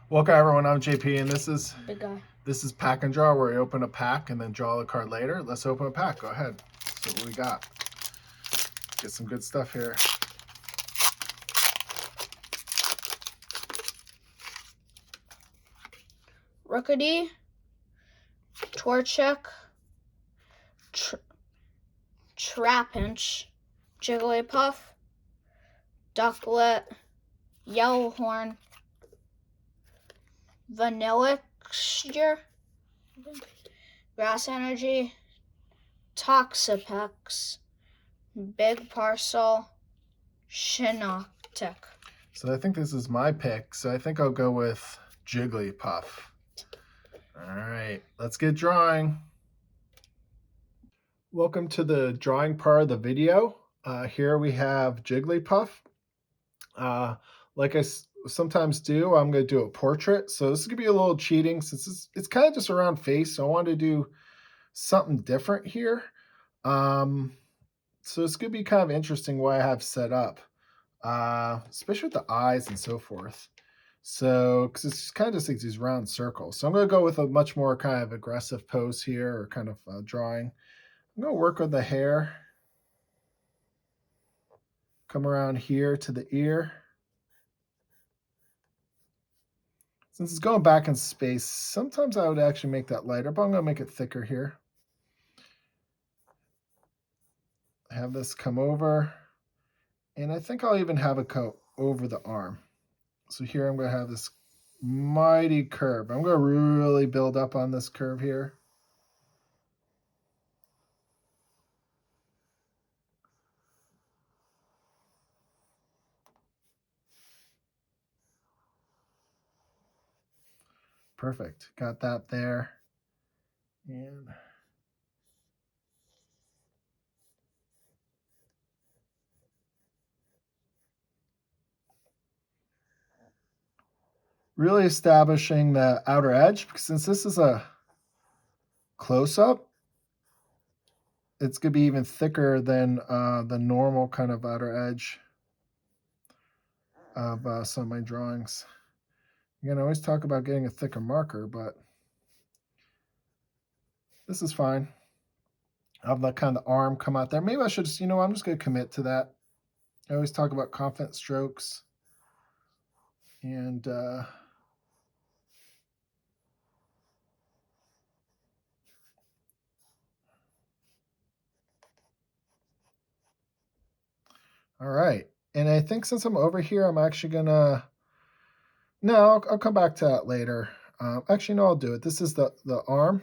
Welcome everyone, I'm JP and this is Big guy. Pack and Draw, where we open a pack and then draw a card later. Let's open a pack. Go ahead. See what we got. Get some good stuff here. Rookity, Torchic, Trapinch, Jigglypuff, Ducklet, Yellowhorn, Vanillixture, Grass Energy, Toxapex, Big Parcel, Shiinotic. So I think this is my pick. So I think I'll go with Jigglypuff. All right, let's get drawing. Welcome to the drawing part of the video. Here we have Jigglypuff. Like I sometimes do, I'm going to do a portrait. So this is going to be a little cheating since it's kind of just a round face. So I wanted to do something different here. So it's going to be kind of interesting what I have set up, especially with the eyes and so forth. So, because it's kind of just like these round circles. So I'm going to go with a much more kind of aggressive pose here, or kind of drawing. I'm going to work with the hair. Come around here to the ear. Since it's going back in space, sometimes I would actually make that lighter, but I'm going to make it thicker here. Have this come over, and I think I'll even have it go over the arm. So here I'm going to have this mighty curve. I'm going to really build up on this curve here. Perfect. Got that there. And really establishing the outer edge, because since this is a close-up, it's going to be even thicker than the normal kind of outer edge of some of my drawings. Again, I always talk about getting a thicker marker, but this is fine. I'll have that kind of arm come out there. Maybe I should just, I'm just going to commit to that. I always talk about confident strokes. And all right. And I think since I'm over here, I'm actually going to, no, I'll come back to that later. Actually, no, I'll do it. This is the arm.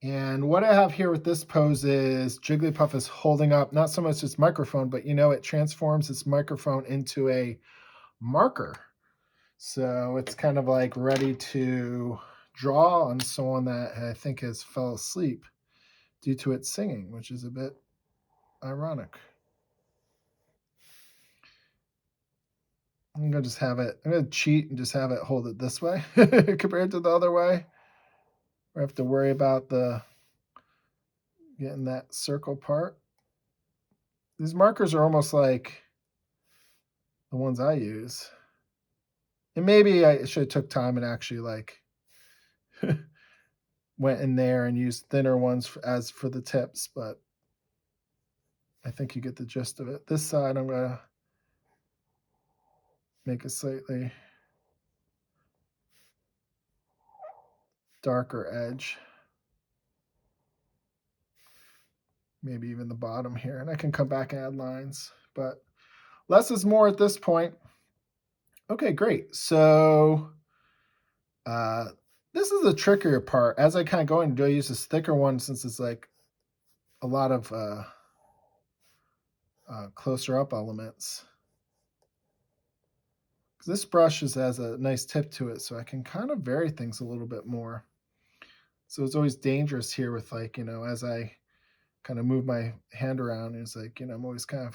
And what I have here with this pose is Jigglypuff is holding up not so much its microphone, but it transforms its microphone into a marker. So it's kind of like ready to draw on someone that I think has fell asleep due to its singing, which is a bit ironic. I'm going to cheat and just have it hold it this way compared to the other way. I have to worry about getting that circle part. These markers are almost like the ones I use. And maybe I should have took time and actually went in there and used thinner ones as for the tips, but I think you get the gist of it. This side I'm going to make a slightly darker edge. Maybe even the bottom here. And I can come back and add lines, but less is more at this point. Okay, great. So this is the trickier part. As I kind of go in, do I use this thicker one since it's like a lot of closer up elements? Because this brush has a nice tip to it, so I can kind of vary things a little bit more. So it's always dangerous here with as I kind of move my hand around, it's like, I'm always kind of,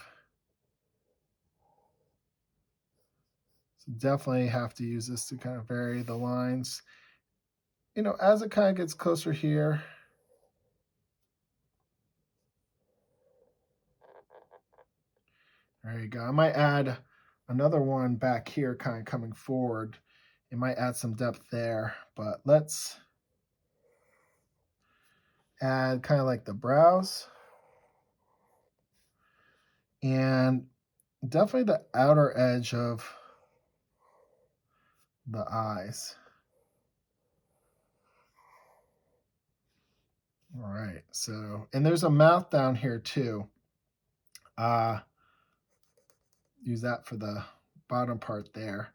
so definitely have to use this to kind of vary the lines. As it kind of gets closer here, There you go. I might add another one back here kind of coming forward. It might add some depth there, but let's add kind of like the brows and definitely the outer edge of the eyes. All right, so, and there's a mouth down here too. Use that for the bottom part there.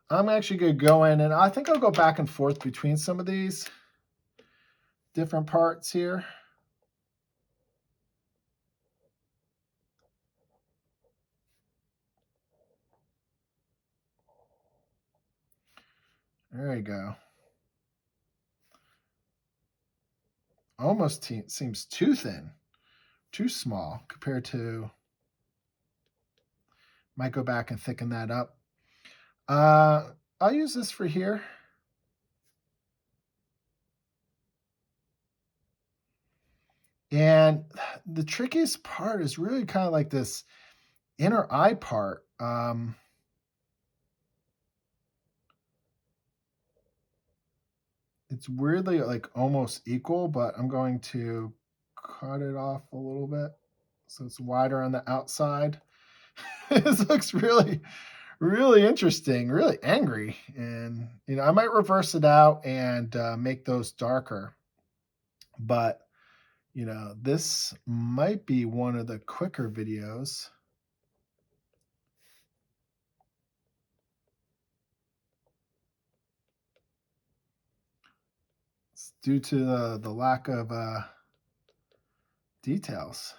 I'm actually going to go in and I think I'll go back and forth between some of these different parts here. There you go. Almost seems too thin, too small compared to, might go back and thicken that up. I'll use this for here. And the trickiest part is really kind of like this inner eye part. It's weirdly like almost equal, but I'm going to cut it off a little bit so it's wider on the outside. This looks really, really interesting, really angry. And, you know, I might reverse it out and make those darker. But, you know, this might be one of the quicker videos. It's due to the lack of details.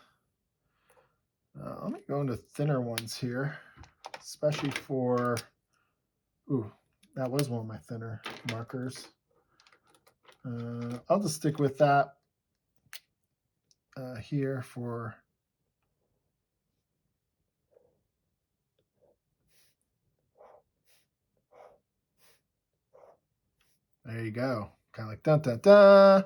Let me go into thinner ones here, especially for, ooh, that was one of my thinner markers. I'll just stick with that here for, there you go. Kind of like dun dun dun.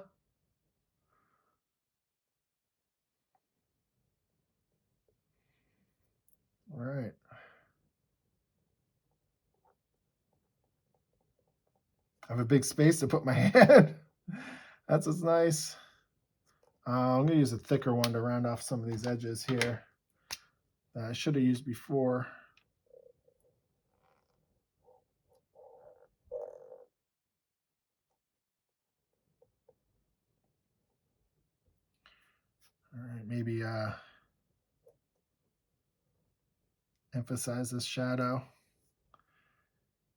All right. I have a big space to put my hand. That's what's nice. I'm going to use a thicker one to round off some of these edges here that I should have used before. All right, maybe emphasize this shadow.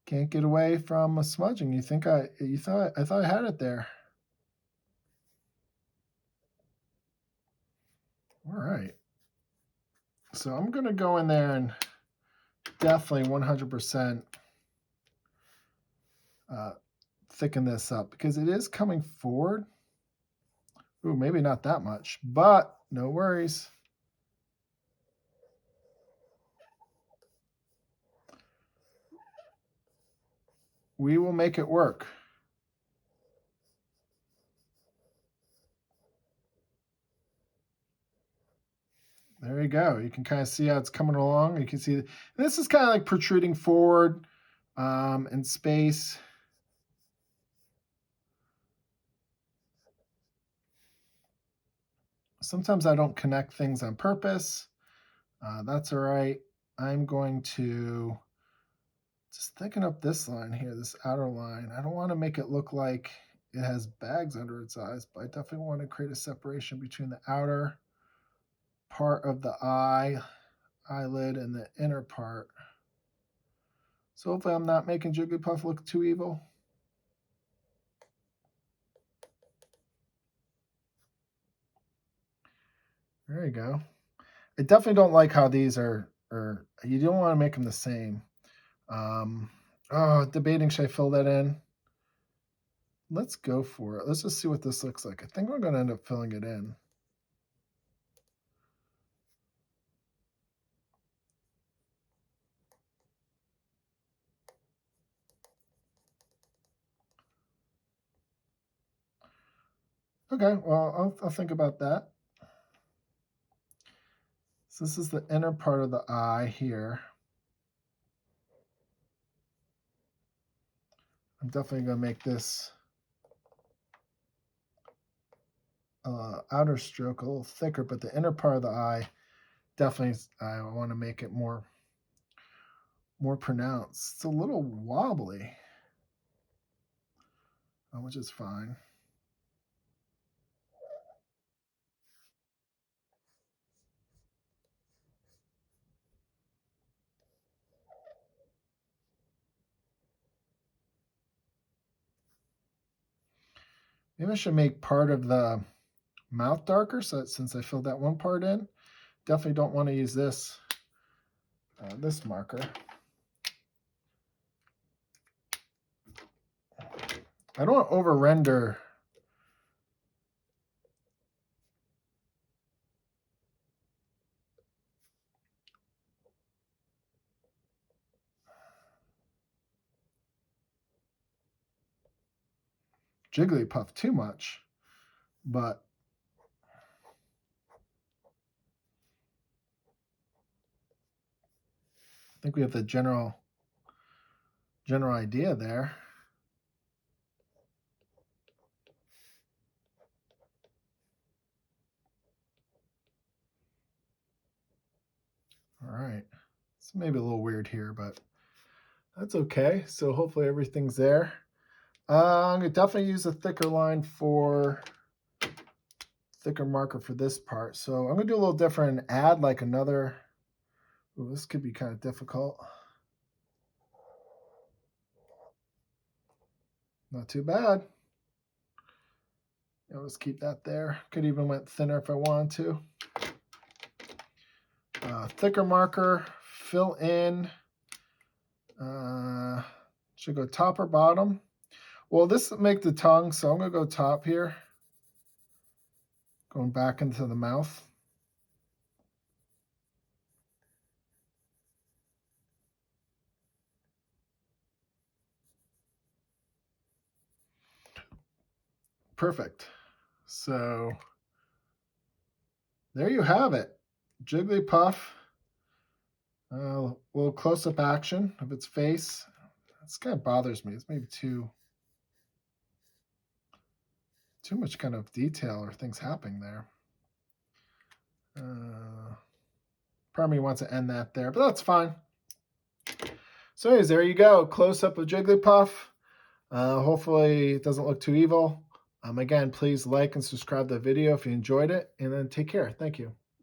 Can't get away from a smudging. I thought I had it there. All right. So I'm going to go in there and definitely 100% thicken this up because it is coming forward. Ooh, maybe not that much, but no worries. We will make it work. There you go. You can kind of see how it's coming along. You can see this is kind of like protruding forward in space. Sometimes I don't connect things on purpose. That's all right. I'm going to just thicken up this line here, this outer line. I don't want to make it look like it has bags under its eyes, but I definitely want to create a separation between the outer part of the eyelid and the inner part. So hopefully I'm not making Jigglypuff look too evil. There you go. I definitely don't like how these are, you don't want to make them the same. Debating, should I fill that in? Let's go for it. Let's just see what this looks like. I think we're going to end up filling it in. Okay, well, I'll think about that. So this is the inner part of the eye here. I'm definitely going to make this outer stroke a little thicker, but the inner part of the eye, definitely I want to make it more pronounced. It's a little wobbly, which is fine. Maybe I should make part of the mouth darker, so that since I filled that one part in. Definitely don't want to use this this marker. I don't want to over render Jigglypuff too much, but I think we have the general idea there. All right, it's maybe a little weird here, but that's okay. So hopefully everything's there. I'm gonna definitely use a thicker line for thicker marker for this part. So I'm gonna do a little different and add like another. Ooh, this could be kind of difficult. Not too bad. Let's keep that there. Could even went thinner if I wanted to. Thicker marker, fill in. Should go top or bottom. Well, this will make the tongue, so I'm going to go top here. Going back into the mouth. Perfect. So there you have it. Jigglypuff. A little close-up action of its face. This kind of bothers me. It's maybe too much kind of detail or things happening there. Part of me wants to end that there, but that's fine. So anyways, there you go. Close-up of Jigglypuff. Hopefully it doesn't look too evil. Again, please like and subscribe to the video if you enjoyed it, and then take care. Thank you.